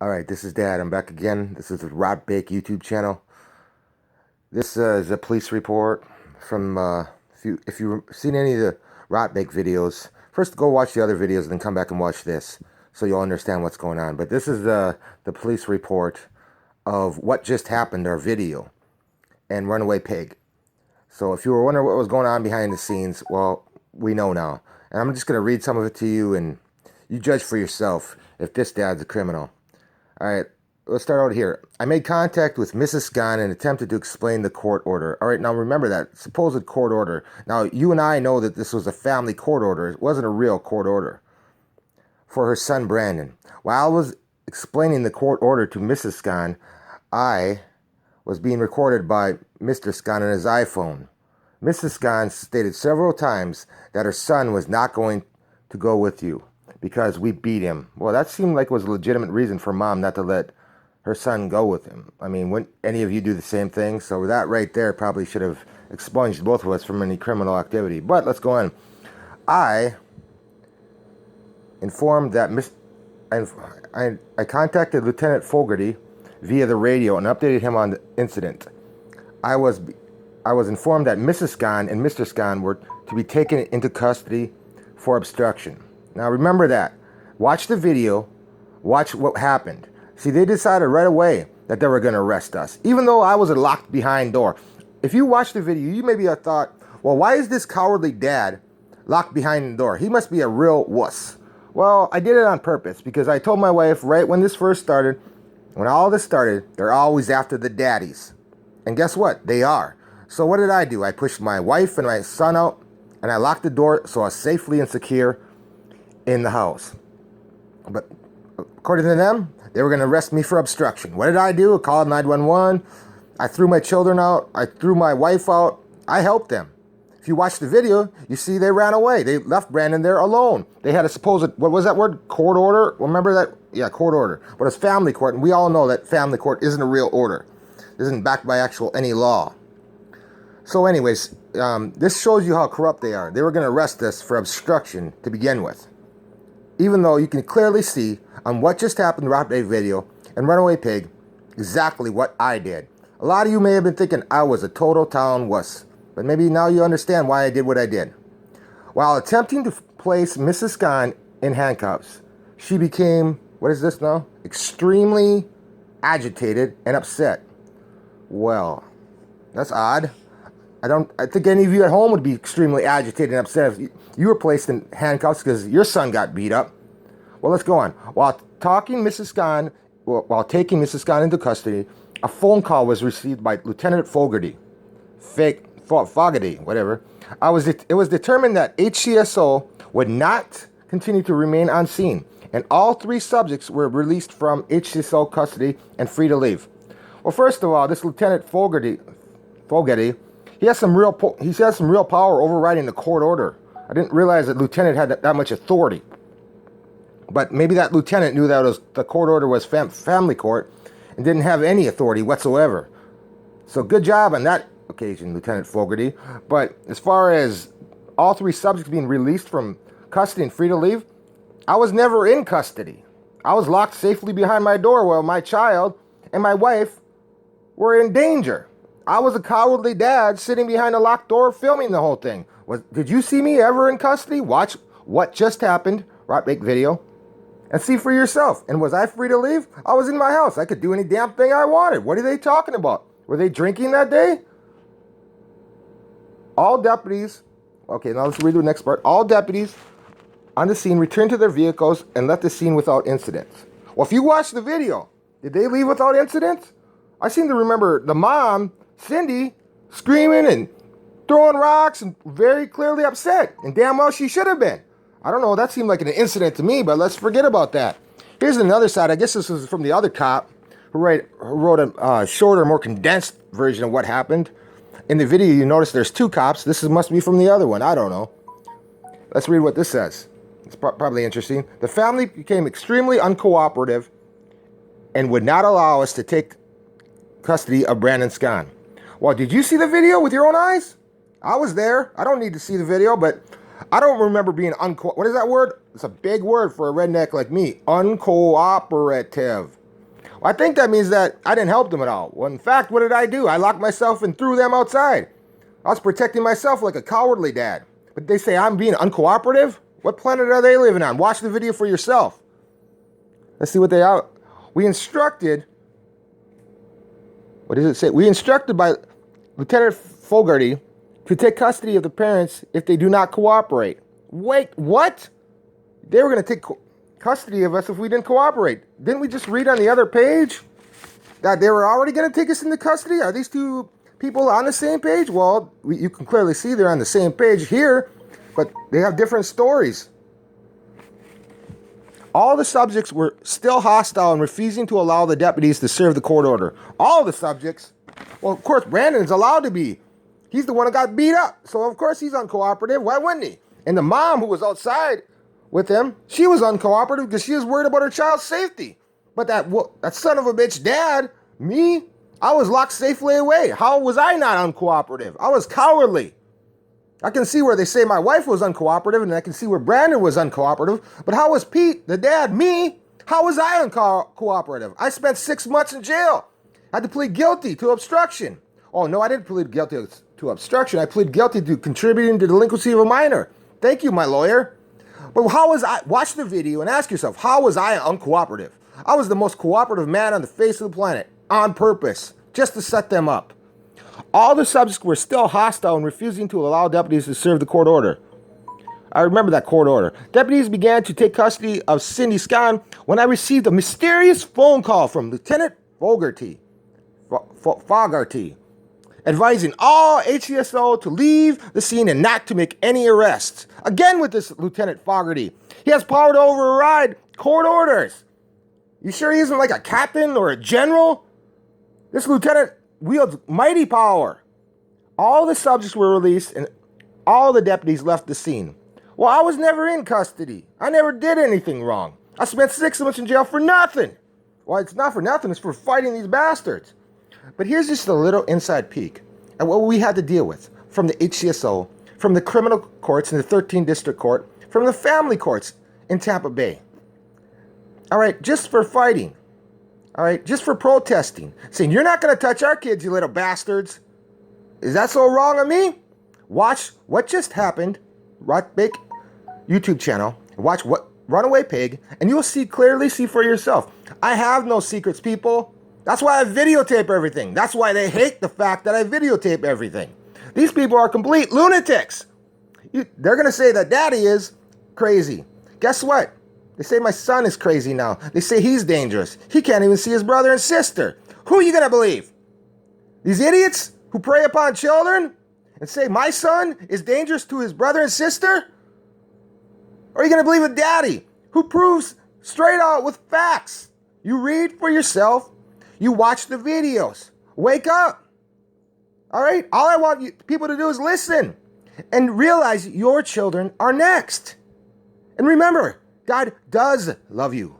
All right, this is Dad. I'm back again. This is the Rotbake YouTube channel. This is a police report from if you've seen any of the Rotbake videos, first go watch the other videos and then come back and watch this so you'll understand what's going on. But this is the police report of what just happened, our video, and Runaway Pig. So if you were wondering what was going on behind the scenes, well, we know now. And I'm just going to read some of it to you and you judge for yourself if this dad's a criminal. All right, let's start out here. I made contact with Mrs. Scott and attempted to explain the court order. All right, now remember that supposed court order. Now, you and I know that this was a family court order. It wasn't a real court order for her son, Brandon. While I was explaining the court order to Mrs. Scott, I was being recorded by Mr. Scott on his iPhone. Mrs. Scott stated several times that her son was not going to go with you because we beat him. Well, that seemed like it was a legitimate reason for mom not to let her son go with him. I mean, wouldn't any of you do the same thing? So that right there probably should have expunged both of us from any criminal activity. But let's go on. I informed that I contacted Lieutenant Fogarty via the radio and updated him on the incident. I was informed that Mrs. Scott and Mr. Scott were to be taken into custody for obstruction. Now remember that. Watch the video. Watch what happened. See, they decided right away that they were going to arrest us, even though I was a locked behind door. If you watch the video, you maybe have thought, well, why is this cowardly dad locked behind the door? He must be a real wuss. Well, I did it on purpose because I told my wife right when this first started, when all this started, they're always after the daddies. And guess what? They are. So what did I do? I pushed my wife and my son out and I locked the door so I was safely and secure in the house. But according to them, they were going to arrest me for obstruction. What did I do? I called 911. I threw my children out. I threw my wife out. I helped them. If you watch the video, you see they ran away. They left Brandon there alone. They had a supposed, what was that word? Court order? Remember that? Yeah, court order. But it's family court, and we all know that family court isn't a real order. It isn't backed by any law. So anyways, this shows you how corrupt they are. They were going to arrest us for obstruction to begin with. Even though you can clearly see on what just happened in the Rotbake video and Runaway Pig exactly what I did. A lot of you may have been thinking I was a total town wuss, but maybe now you understand why I did what I did. While attempting to place Mrs. Scott in handcuffs, she became, what is this now? Extremely agitated and upset. Well, that's odd. I think any of you at home would be extremely agitated and upset if you were placed in handcuffs because your son got beat up. Well, let's go on. While taking Mrs. Scott into custody, a phone call was received by Lieutenant Fogarty. Fogarty, whatever. It was determined that HCSO would not continue to remain on scene, and all three subjects were released from HCSO custody and free to leave. Well, first of all, this Lieutenant Fogarty, he has some real power overriding the court order. I didn't realize that lieutenant had that much authority. But maybe that lieutenant knew that the court order was family court and didn't have any authority whatsoever. So good job on that occasion, Lieutenant Fogarty. But as far as all three subjects being released from custody and free to leave, I was never in custody. I was locked safely behind my door while my child and my wife were in danger. I was a cowardly dad sitting behind a locked door filming the whole thing. Did you see me ever in custody? Watch what just happened, Rotbake video, and see for yourself. And was I free to leave? I was in my house. I could do any damn thing I wanted. What are they talking about? Were they drinking that day? All deputies, okay, now let's read the next part. All deputies on the scene returned to their vehicles and left the scene without incident. Well, if you watch the video, did they leave without incident? I seem to remember the mom, Cindy, screaming and throwing rocks and very clearly upset. And damn well she should have been. I don't know, that seemed like an incident to me, but let's forget about that. Here's another side. I guess this is from the other cop who wrote a shorter, more condensed version of what happened. In the video, you notice there's two cops. This must be from the other one. I don't know. Let's read what this says. It's probably interesting. The family became extremely uncooperative and would not allow us to take custody of Brandon Scott. Well, did you see the video with your own eyes? I was there. I don't need to see the video, but I don't remember being what is that word? It's a big word for a redneck like me. Uncooperative. I think that means that I didn't help them at all. Well, in fact, what did I do? I locked myself and threw them outside. I was protecting myself like a cowardly dad. But they say I'm being uncooperative? What planet are they living on? Watch the video for yourself. Let's see what they are. We instructed, what does it say? We instructed by Lieutenant Fogarty to take custody of the parents if they do not cooperate. Wait, what? They were going to take custody of us if we didn't cooperate. Didn't we just read on the other page that they were already going to take us into custody? Are these two people on the same page? Well, you can clearly see they're on the same page here, but they have different stories. All the subjects were still hostile and refusing to allow the deputies to serve the court order. All the subjects? Well, of course, Brandon's allowed to be. He's the one that got beat up, so of course he's uncooperative. Why wouldn't he? And the mom who was outside with him, she was uncooperative because she was worried about her child's safety. But that son of a bitch dad, me, I was locked safely away. How was I not uncooperative? I was cowardly. I can see where they say my wife was uncooperative, and I can see where Brandon was uncooperative. But how was Pete, the dad, me? How was I uncooperative? I spent 6 months in jail. I had to plead guilty to obstruction. Oh, no, I didn't plead guilty to obstruction. I plead guilty to contributing to delinquency of a minor. Thank you, my lawyer. But how was I? Watch the video and ask yourself, how was I uncooperative? I was the most cooperative man on the face of the planet, on purpose, just to set them up. All the subjects were still hostile and refusing to allow deputies to serve the court order. I remember that court order. Deputies began to take custody of Cindy Scott when I received a mysterious phone call from Lieutenant Fogarty, advising all HCSO to leave the scene and not to make any arrests. Again with this Lieutenant Fogarty. He has power to override court orders. You sure he isn't like a captain or a general? This lieutenant wields mighty power. All the subjects were released and all the deputies left the scene. Well, I was never in custody. I never did anything wrong. I spent 6 months in jail for nothing. Well, it's not for nothing. It's for fighting these bastards. But here's just a little inside peek at what we had to deal with from the HCSO, from the criminal courts in the 13th District Court, from the family courts in Tampa Bay. All right, just for fighting. All right, just for protesting. Saying, you're not going to touch our kids, you little bastards. Is that so wrong of me? Watch what just happened, Rotbake YouTube channel. Watch what Runaway Pig, and you'll clearly see for yourself. I have no secrets, people. That's why I videotape everything. That's why they hate the fact that I videotape everything. These people are complete lunatics. They're going to say that daddy is crazy. Guess what? They say my son is crazy now. They say he's dangerous. He can't even see his brother and sister. Who are you going to believe? These idiots who prey upon children and say my son is dangerous to his brother and sister? Or are you going to believe a daddy who proves straight out with facts? You read for yourself. You watch the videos. Wake up. All right? All I want people to do is listen and realize your children are next. And remember, God does love you.